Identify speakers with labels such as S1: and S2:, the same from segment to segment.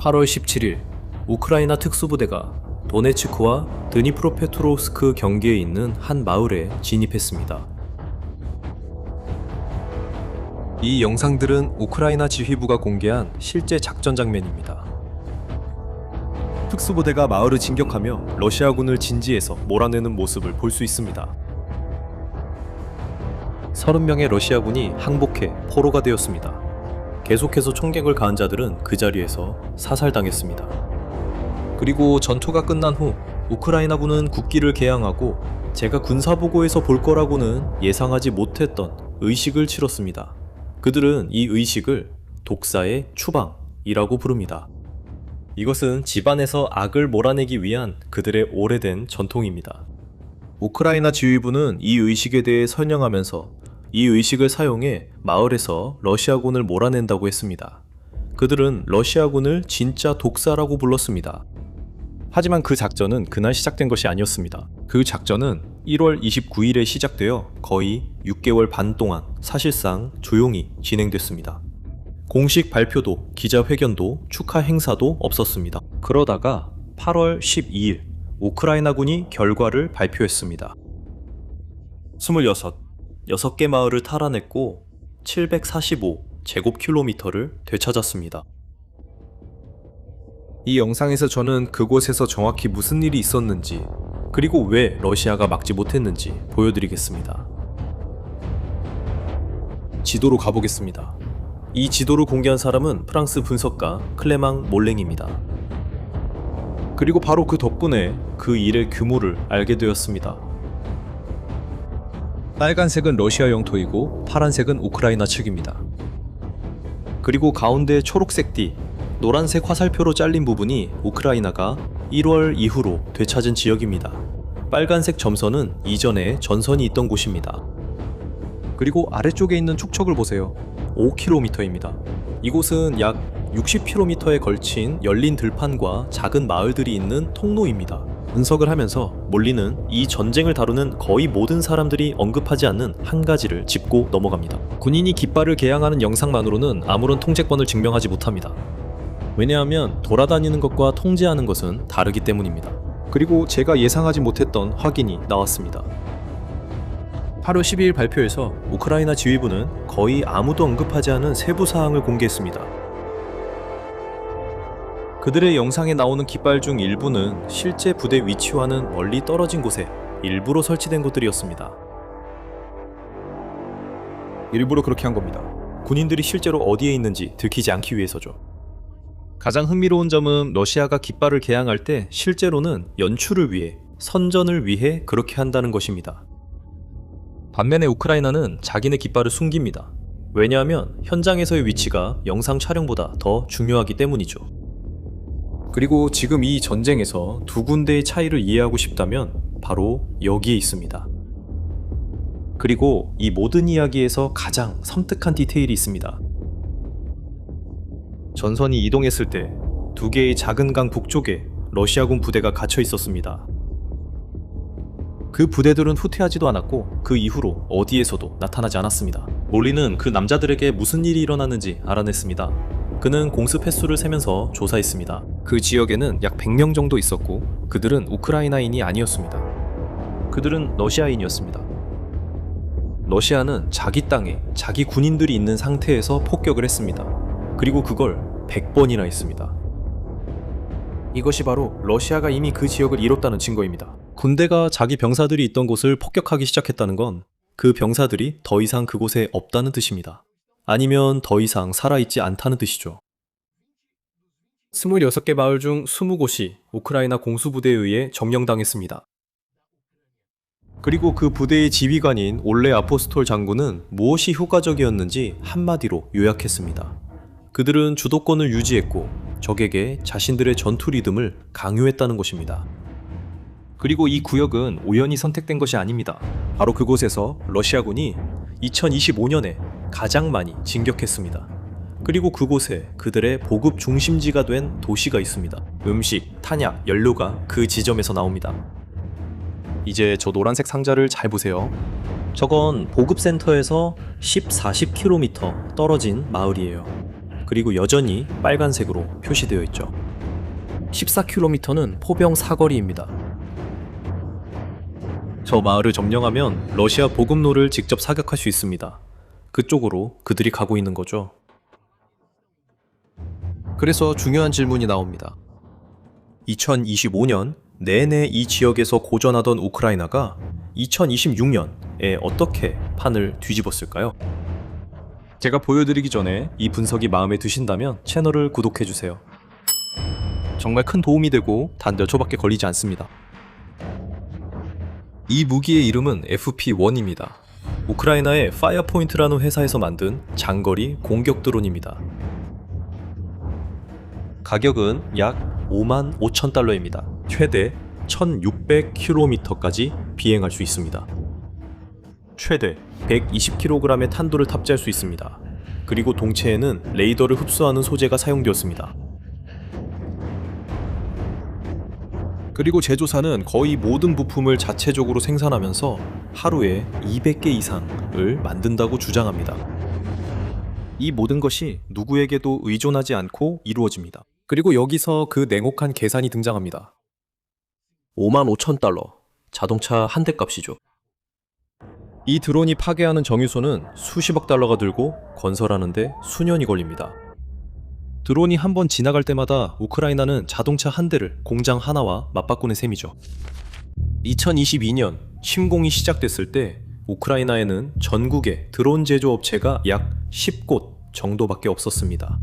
S1: 8월 17일 우크라이나 특수부대가 도네츠크와 드니프로페트로우스크 경계에 있는 한 마을에 진입했습니다. 이 영상들은 우크라이나 지휘부가 공개한 실제 작전 장면입니다. 특수부대가 마을을 진격하며 러시아군을 진지에서 몰아내는 모습을 볼 수 있습니다. 30명의 러시아군이 항복해 포로가 되었습니다. 계속해서 총격을 가한 자들은 그 자리에서 사살당했습니다. 그리고 전투가 끝난 후 우크라이나군은 국기를 개양하고 제가 군사보고에서 볼 거라고는 예상하지 못했던 의식을 치렀습니다. 그들은 이 의식을 독사의 추방이라고 부릅니다. 이것은 집안에서 악을 몰아내기 위한 그들의 오래된 전통입니다. 우크라이나 지휘부는 이 의식에 대해 설명하면서 이 의식을 사용해 마을에서 러시아군을 몰아낸다고 했습니다. 그들은 러시아군을 진짜 독사라고 불렀습니다. 하지만 그 작전은 그날 시작된 것이 아니었습니다. 그 작전은 1월 29일에 시작되어 거의 6개월 반 동안 사실상 조용히 진행됐습니다. 공식 발표도 기자회견도 축하 행사도 없었습니다. 그러다가 8월 12일 우크라이나군이 결과를 발표했습니다. 6개 마을을 탈환했고 745제곱킬로미터를 되찾았습니다. 이 영상에서 저는 그곳에서 정확히 무슨 일이 있었는지 그리고 왜 러시아가 막지 못했는지 보여드리겠습니다. 지도로 가보겠습니다. 이 지도를 공개한 사람은 프랑스 분석가 클레망 몰랭입니다. 그리고 바로 그 덕분에 그 일의 규모를 알게 되었습니다. 빨간색은 러시아 영토이고 파란색은 우크라이나 측입니다. 그리고 가운데 초록색 띠, 노란색 화살표로 잘린 부분이 우크라이나가 1월 이후로 되찾은 지역입니다. 빨간색 점선은 이전에 전선이 있던 곳입니다. 그리고 아래쪽에 있는 축척을 보세요. 5km입니다. 이곳은 약 60km에 걸친 열린 들판과 작은 마을들이 있는 통로입니다. 분석을 하면서 몰리는 이 전쟁을 다루는 거의 모든 사람들이 언급하지 않는 한 가지를 짚고 넘어갑니다. 군인이 깃발을 개양하는 영상만으로는 아무런 통제권을 증명하지 못합니다. 왜냐하면 돌아다니는 것과 통제하는 것은 다르기 때문입니다. 그리고 제가 예상하지 못했던 확인이 나왔습니다. 8월 12일 발표에서 우크라이나 지휘부는 거의 아무도 언급하지 않은 세부 사항을 공개했습니다. 그들의 영상에 나오는 깃발 중 일부는 실제 부대 위치와는 멀리 떨어진 곳에 일부러 설치된 것들이었습니다. 일부러 그렇게 한 겁니다. 군인들이 실제로 어디에 있는지 들키지 않기 위해서죠. 가장 흥미로운 점은 러시아가 깃발을 개양할 때 실제로는 연출을 위해, 선전을 위해 그렇게 한다는 것입니다. 반면에 우크라이나는 자기네 깃발을 숨깁니다. 왜냐하면 현장에서의 위치가 영상 촬영보다 더 중요하기 때문이죠. 그리고 지금 이 전쟁에서 두 군데의 차이를 이해하고 싶다면 바로 여기에 있습니다. 그리고 이 모든 이야기에서 가장 섬뜩한 디테일이 있습니다. 전선이 이동했을 때 두 개의 작은 강 북쪽에 러시아군 부대가 갇혀 있었습니다. 그 부대들은 후퇴하지도 않았고 그 이후로 어디에서도 나타나지 않았습니다. 몰리는 그 남자들에게 무슨 일이 일어났는지 알아냈습니다. 그는 공습 횟수를 세면서 조사했습니다. 그 지역에는 약 100명 정도 있었고 그들은 우크라이나인이 아니었습니다. 그들은 러시아인이었습니다. 러시아는 자기 땅에 자기 군인들이 있는 상태에서 폭격을 했습니다. 그리고 그걸 100번이나 했습니다. 이것이 바로 러시아가 이미 그 지역을 잃었다는 증거입니다. 군대가 자기 병사들이 있던 곳을 폭격하기 시작했다는 건 그 병사들이 더 이상 그곳에 없다는 뜻입니다. 아니면 더 이상 살아있지 않다는 뜻이죠. 26개 마을 중 20곳이 우크라이나 공수부대에 의해 점령당했습니다. 그리고 그 부대의 지휘관인 올레 아포스톨 장군은 무엇이 효과적이었는지 한마디로 요약했습니다. 그들은 주도권을 유지했고 적에게 자신들의 전투 리듬을 강요했다는 것입니다. 그리고 이 구역은 우연히 선택된 것이 아닙니다. 바로 그곳에서 러시아군이 2025년에 가장 많이 진격했습니다. 그리고 그곳에 그들의 보급 중심지가 된 도시가 있습니다. 음식, 탄약, 연료가 그 지점에서 나옵니다. 이제 저 노란색 상자를 잘 보세요. 저건 보급센터에서 40km 떨어진 마을이에요. 그리고 여전히 빨간색으로 표시되어 있죠. 14km는 포병 사거리입니다. 저 마을을 점령하면 러시아 보급로를 직접 사격할 수 있습니다. 그쪽으로 그들이 가고 있는 거죠. 그래서 중요한 질문이 나옵니다. 2025년 내내 이 지역에서 고전하던 우크라이나가 2026년에 어떻게 판을 뒤집었을까요? 제가 보여드리기 전에 이 분석이 마음에 드신다면 채널을 구독해주세요. 정말 큰 도움이 되고 단 몇 초밖에 걸리지 않습니다. 이 무기의 이름은 FP1입니다. 우크라이나의 파이어포인트라는 회사에서 만든 장거리 공격 드론입니다. 가격은 약 55,000달러입니다. 최대 1600km까지 비행할 수 있습니다. 최대 120kg의 탄두를 탑재할 수 있습니다. 그리고 동체에는 레이더를 흡수하는 소재가 사용되었습니다. 그리고 제조사는 거의 모든 부품을 자체적으로 생산하면서 하루에 200개 이상을 만든다고 주장합니다. 이 모든 것이 누구에게도 의존하지 않고 이루어집니다. 그리고 여기서 그 냉혹한 계산이 등장합니다. 55,000달러, 자동차 한 대 값이죠. 이 드론이 파괴하는 정유소는 수십억 달러가 들고 건설하는데 수년이 걸립니다. 드론이 한 번 지나갈 때마다 우크라이나는 자동차 한 대를 공장 하나와 맞바꾸는 셈이죠. 2022년 침공이 시작됐을 때 우크라이나에는 전국에 드론 제조업체가 약 10곳 정도밖에 없었습니다.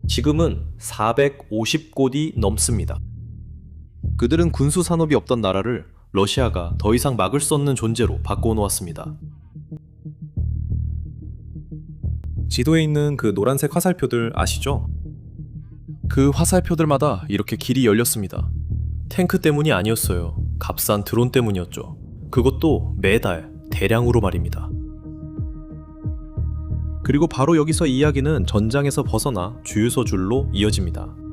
S1: 지금은 450곳이 넘습니다. 그들은 군수 산업이 없던 나라를 러시아가 더 이상 막을 수 없는 존재로 바꿔놓았습니다. 지도에 있는 그 노란색 화살표들 아시죠? 그 화살표들마다 이렇게 길이 열렸습니다. 탱크 때문이 아니었어요. 값싼 드론 때문이었죠. 그것도 매달 대량으로 말입니다. 그리고 바로 여기서 이야기는 전장에서 벗어나 주유소 줄로 이어집니다.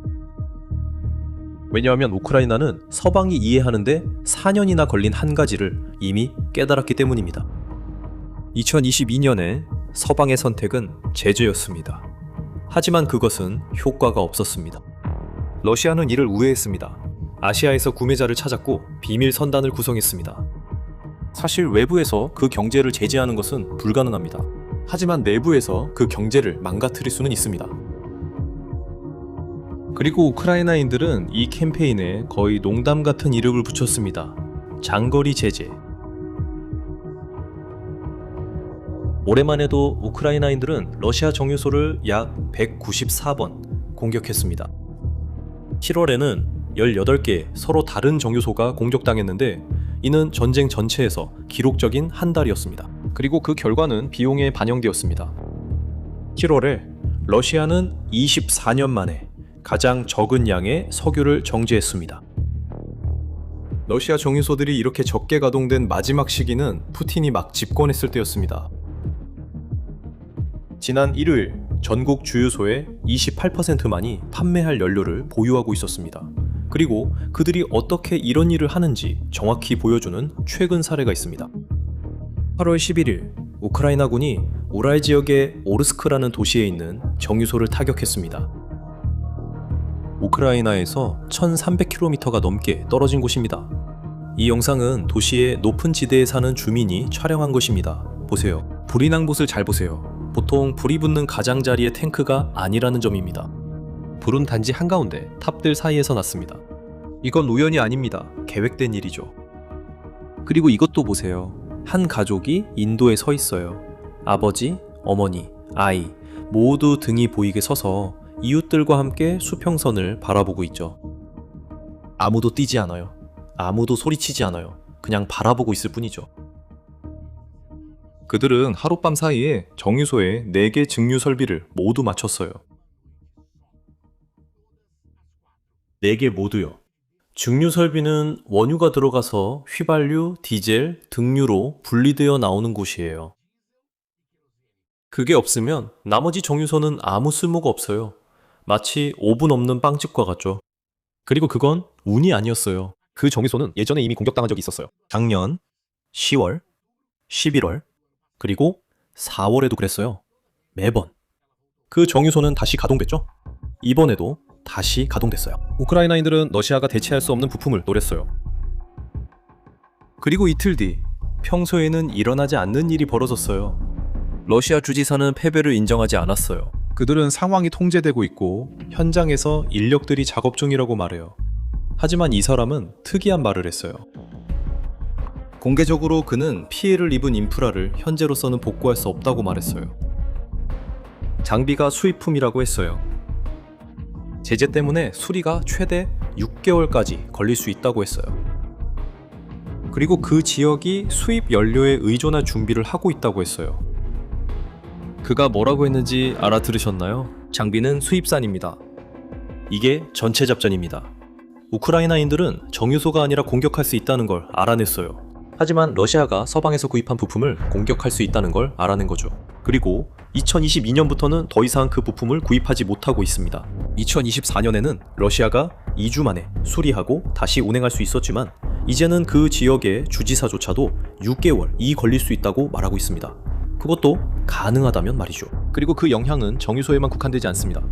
S1: 왜냐하면 우크라이나는 서방이 이해하는데 4년이나 걸린 한 가지를 이미 깨달았기 때문입니다. 2022년에 서방의 선택은 제재였습니다. 하지만 그것은 효과가 없었습니다. 러시아는 이를 우회했습니다. 아시아에서 구매자를 찾았고 비밀 선단을 구성했습니다. 사실 외부에서 그 경제를 제재하는 것은 불가능합니다. 하지만 내부에서 그 경제를 망가뜨릴 수는 있습니다. 그리고 우크라이나인들은 이 캠페인에 거의 농담 같은 이름을 붙였습니다. 장거리 제재. 올해만 해도 우크라이나인들은 러시아 정유소를 약 194번 공격했습니다. 7월에는 18개 서로 다른 정유소가 공격당했는데 이는 전쟁 전체에서 기록적인 한 달이었습니다. 그리고 그 결과는 비용에 반영되었습니다. 7월에 러시아는 24년 만에 가장 적은 양의 석유를 정지했습니다. 러시아 정유소들이 이렇게 적게 가동된 마지막 시기는 푸틴이 막 집권했을 때였습니다. 지난 일요일 전국 주유소의 28%만이 판매할 연료를 보유하고 있었습니다. 그리고 그들이 어떻게 이런 일을 하는지 정확히 보여주는 최근 사례가 있습니다. 8월 11일 우크라이나군이 우랄 지역의 오르스크라는 도시에 있는 정유소를 타격했습니다. 우크라이나에서 1300km가 넘게 떨어진 곳입니다. 이 영상은 도시의 높은 지대에 사는 주민이 촬영한 것입니다. 보세요. 불이 난 곳을 잘 보세요. 보통 불이 붙는 가장자리의 탱크가 아니라는 점입니다. 불은 단지 한가운데 탑들 사이에서 났습니다. 이건 우연이 아닙니다. 계획된 일이죠. 그리고 이것도 보세요. 한 가족이 인도에 서 있어요. 아버지, 어머니, 아이 모두 등이 보이게 서서 이웃들과 함께 수평선을 바라보고 있죠. 아무도 뛰지 않아요. 아무도 소리치지 않아요. 그냥 바라보고 있을 뿐이죠. 그들은 하룻밤 사이에 정유소에 4개 증류 설비를 모두 맞췄어요. 4개 모두요. 증류 설비는 원유가 들어가서 휘발유, 디젤, 등유로 분리되어 나오는 곳이에요. 그게 없으면 나머지 정유소는 아무 쓸모가 없어요. 마치 오븐 없는 빵집과 같죠. 그리고 그건 운이 아니었어요. 그 정유소는 예전에 이미 공격당한 적이 있었어요. 작년 10월, 11월, 그리고 4월에도 그랬어요. 매번. 그 정유소는 다시 가동됐죠. 이번에도 다시 가동됐어요. 우크라이나인들은 러시아가 대체할 수 없는 부품을 노렸어요. 그리고 이틀 뒤 평소에는 일어나지 않는 일이 벌어졌어요. 러시아 주지사는 패배를 인정하지 않았어요. 그들은 상황이 통제되고 있고 현장에서 인력들이 작업 중이라고 말해요. 하지만 이 사람은 특이한 말을 했어요. 공개적으로 그는 피해를 입은 인프라를 현재로서는 복구할 수 없다고 말했어요. 장비가 수입품이라고 했어요. 제재 때문에 수리가 최대 6개월까지 걸릴 수 있다고 했어요. 그리고 그 지역이 수입 연료에 의존할 준비를 하고 있다고 했어요. 그가 뭐라고 했는지 알아들으셨나요? 장비는 수입산입니다. 이게 전체 작전입니다. 우크라이나인들은 정유소가 아니라 공격할 수 있다는 걸 알아냈어요. 하지만 러시아가 서방에서 구입한 부품을 공격할 수 있다는 걸 알아낸 거죠. 그리고 2022년부터는 더 이상 그 부품을 구입하지 못하고 있습니다. 2024년에는 러시아가 2주 만에 수리하고 다시 운행할 수 있었지만 이제는 그 지역의 주지사조차도 6개월이 걸릴 수 있다고 말하고 있습니다. 그것도 가능하다면 말이죠. 그리고 그 영향은 정유소에만 국한되지 않습니다.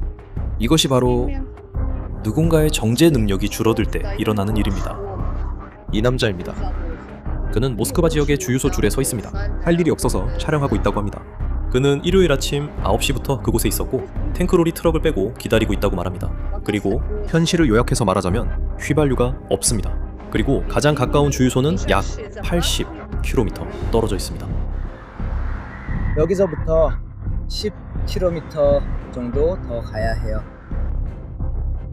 S1: 이것이 바로 누군가의 정제 능력이 줄어들 때 일어나는 일입니다. 이 남자입니다. 그는 모스크바 지역의 주유소 줄에 서 있습니다. 할 일이 없어서 촬영하고 있다고 합니다. 그는 일요일 아침 9시부터 그곳에 있었고 탱크로리 트럭을 빼고 기다리고 있다고 말합니다. 그리고 현실을 요약해서 말하자면 휘발유가 없습니다. 그리고 가장 가까운 주유소는 약 80km 떨어져 있습니다.
S2: 여기서부터 10km 정도 더 가야 해요.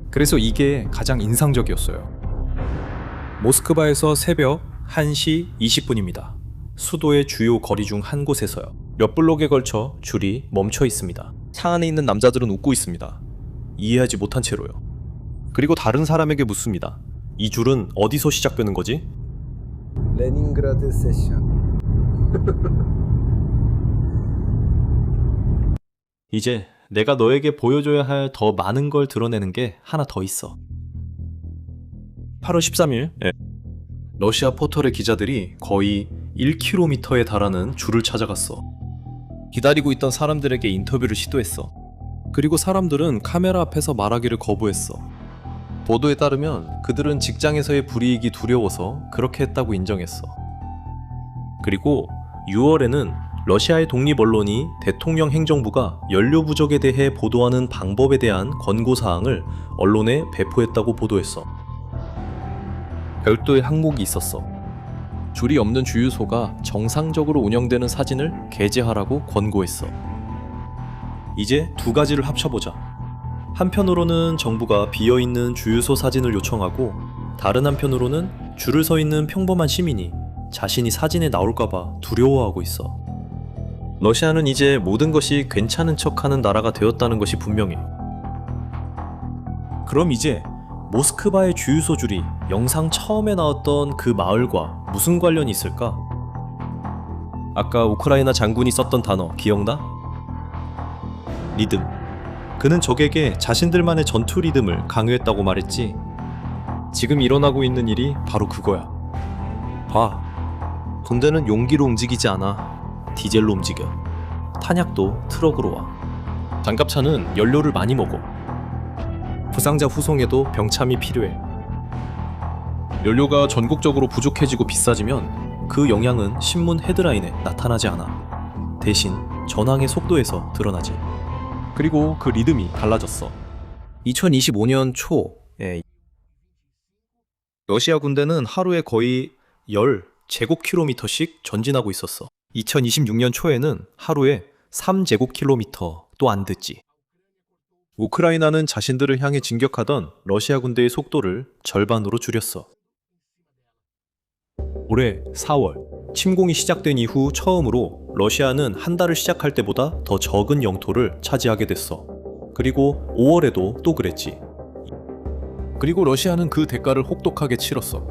S1: 그래서 이게 가장 인상적이었어요. 모스크바에서 새벽 1시 20분입니다. 수도의 주요 거리 중 한 곳에서요. 몇 블록에 걸쳐 줄이 멈춰 있습니다. 차 안에 있는 남자들은 웃고 있습니다. 이해하지 못한 채로요. 그리고 다른 사람에게 묻습니다. 이 줄은 어디서 시작되는 거지?
S2: 레닌그라드 세션.
S1: 이제 내가 너에게 보여줘야 할 더 많은 걸 드러내는 게 하나 더 있어. 8월 13일 러시아 포털의 기자들이 거의 1km에 달하는 줄을 찾아갔어. 기다리고 있던 사람들에게 인터뷰를 시도했어. 그리고 사람들은 카메라 앞에서 말하기를 거부했어. 보도에 따르면 그들은 직장에서의 불이익이 두려워서 그렇게 했다고 인정했어. 그리고 6월에는 러시아의 독립 언론이 대통령 행정부가 연료 부족에 대해 보도하는 방법에 대한 권고사항을 언론에 배포했다고 보도했어. 별도의 항목이 있었어. 줄이 없는 주유소가 정상적으로 운영되는 사진을 게재하라고 권고했어. 이제 두 가지를 합쳐보자. 한편으로는 정부가 비어있는 주유소 사진을 요청하고 다른 한편으로는 줄을 서 있는 평범한 시민이 자신이 사진에 나올까봐 두려워하고 있어. 러시아는 이제 모든 것이 괜찮은 척하는 나라가 되었다는 것이 분명해. 그럼 이제 모스크바의 주유소 줄이 영상 처음에 나왔던 그 마을과 무슨 관련이 있을까? 아까 우크라이나 장군이 썼던 단어 기억나? 리듬. 그는 적에게 자신들만의 전투 리듬을 강요했다고 말했지. 지금 일어나고 있는 일이 바로 그거야. 봐. 군대는 용기로 움직이지 않아. 디젤로 움직여. 탄약도 트럭으로 와. 장갑차는 연료를 많이 먹어. 부상자 후송에도 병참이 필요해. 연료가 전국적으로 부족해지고 비싸지면 그 영향은 신문 헤드라인에 나타나지 않아. 대신 전황의 속도에서 드러나지. 그리고 그 리듬이 달라졌어. 2025년 초에 러시아 군대는 하루에 거의 10제곱킬로미터씩 전진하고 있었어. 2026년 초에는 하루에 3제곱킬로미터도 안 됐지. 우크라이나는 자신들을 향해 진격하던 러시아 군대의 속도를 절반으로 줄였어. 올해 4월, 침공이 시작된 이후 처음으로 러시아는 한 달을 시작할 때보다 더 적은 영토를 차지하게 됐어. 그리고 5월에도 또 그랬지. 그리고 러시아는 그 대가를 혹독하게 치렀어.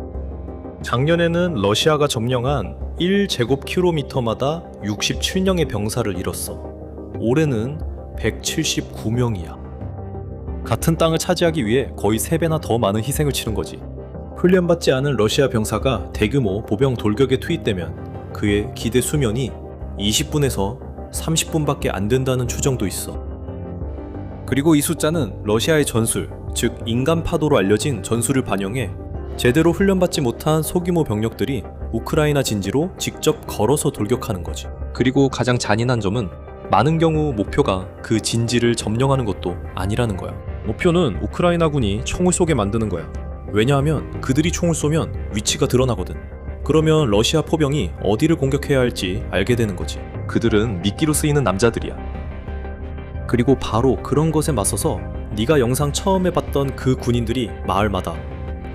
S1: 작년에는 러시아가 점령한 1제곱킬로미터마다 67명의 병사를 잃었어. 올해는 179명이야. 같은 땅을 차지하기 위해 거의 3배나 더 많은 희생을 치른 거지. 훈련받지 않은 러시아 병사가 대규모 보병 돌격에 투입되면 그의 기대 수면이 20분에서 30분밖에 안 된다는 추정도 있어. 그리고 이 숫자는 러시아의 전술, 즉 인간 파도로 알려진 전술을 반영해 제대로 훈련받지 못한 소규모 병력들이 우크라이나 진지로 직접 걸어서 돌격하는 거지. 그리고 가장 잔인한 점은 많은 경우 목표가 그 진지를 점령하는 것도 아니라는 거야. 목표는 우크라이나군이 총을 쏘게 만드는 거야. 왜냐하면 그들이 총을 쏘면 위치가 드러나거든. 그러면 러시아 포병이 어디를 공격해야 할지 알게 되는 거지. 그들은 미끼로 쓰이는 남자들이야. 그리고 바로 그런 것에 맞서서 네가 영상 처음에 봤던 그 군인들이 마을마다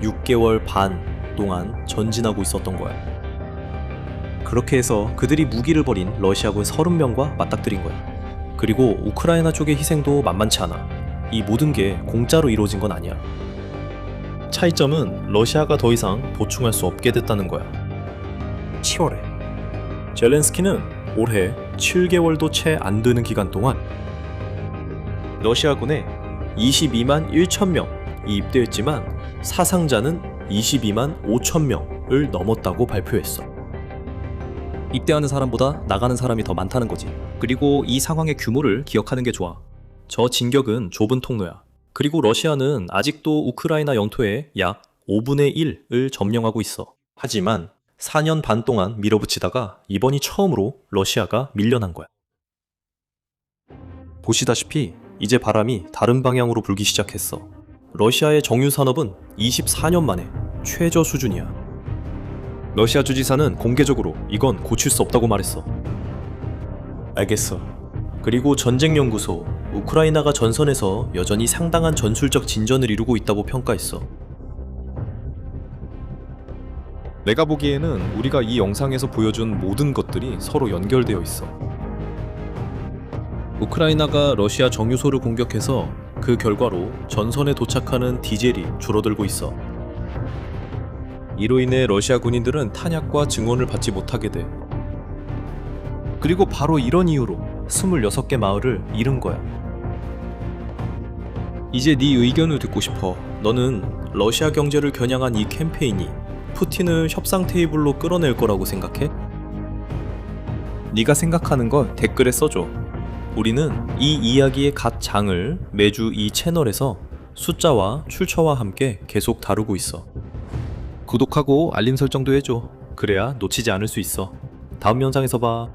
S1: 6개월 반 동안 전진하고 있었던 거야. 그렇게 해서 그들이 무기를 버린 러시아군 30명과 맞닥뜨린 거야. 그리고 우크라이나 쪽의 희생도 만만치 않아. 이 모든 게 공짜로 이루어진 건 아니야. 차이점은 러시아가 더 이상 보충할 수 없게 됐다는 거야. 10월에 젤렌스키는 올해 7개월도 채 안 되는 기간 동안 러시아군에 22만 1천 명이 입대했지만 사상자는 22만 5천 명을 넘었다고 발표했어. 입대하는 사람보다 나가는 사람이 더 많다는 거지. 그리고 이 상황의 규모를 기억하는 게 좋아. 저 진격은 좁은 통로야. 그리고 러시아는 아직도 우크라이나 영토의 약 5분의 1을 점령하고 있어. 하지만 4년 반 동안 밀어붙이다가 이번이 처음으로 러시아가 밀려난 거야. 보시다시피 이제 바람이 다른 방향으로 불기 시작했어. 러시아의 정유 산업은 24년 만에 최저 수준이야. 러시아 주지사는 공개적으로 이건 고칠 수 없다고 말했어. 알겠어. 그리고 전쟁연구소, 우크라이나가 전선에서 여전히 상당한 전술적 진전을 이루고 있다고 평가했어. 내가 보기에는 우리가 이 영상에서 보여준 모든 것들이 서로 연결되어 있어. 우크라이나가 러시아 정유소를 공격해서 그 결과로 전선에 도착하는 디젤이 줄어들고 있어. 이로 인해 러시아 군인들은 탄약과 증원을 받지 못하게 돼. 그리고 바로 이런 이유로 26개 마을을 잃은 거야. 이제 네 의견을 듣고 싶어. 너는 러시아 경제를 겨냥한 이 캠페인이 푸틴을 협상 테이블로 끌어낼 거라고 생각해? 네가 생각하는 걸 댓글에 써줘. 우리는 이 이야기의 각 장을 매주 이 채널에서 숫자와 출처와 함께 계속 다루고 있어. 구독하고 알림 설정도 해줘. 그래야 놓치지 않을 수 있어. 다음 영상에서 봐.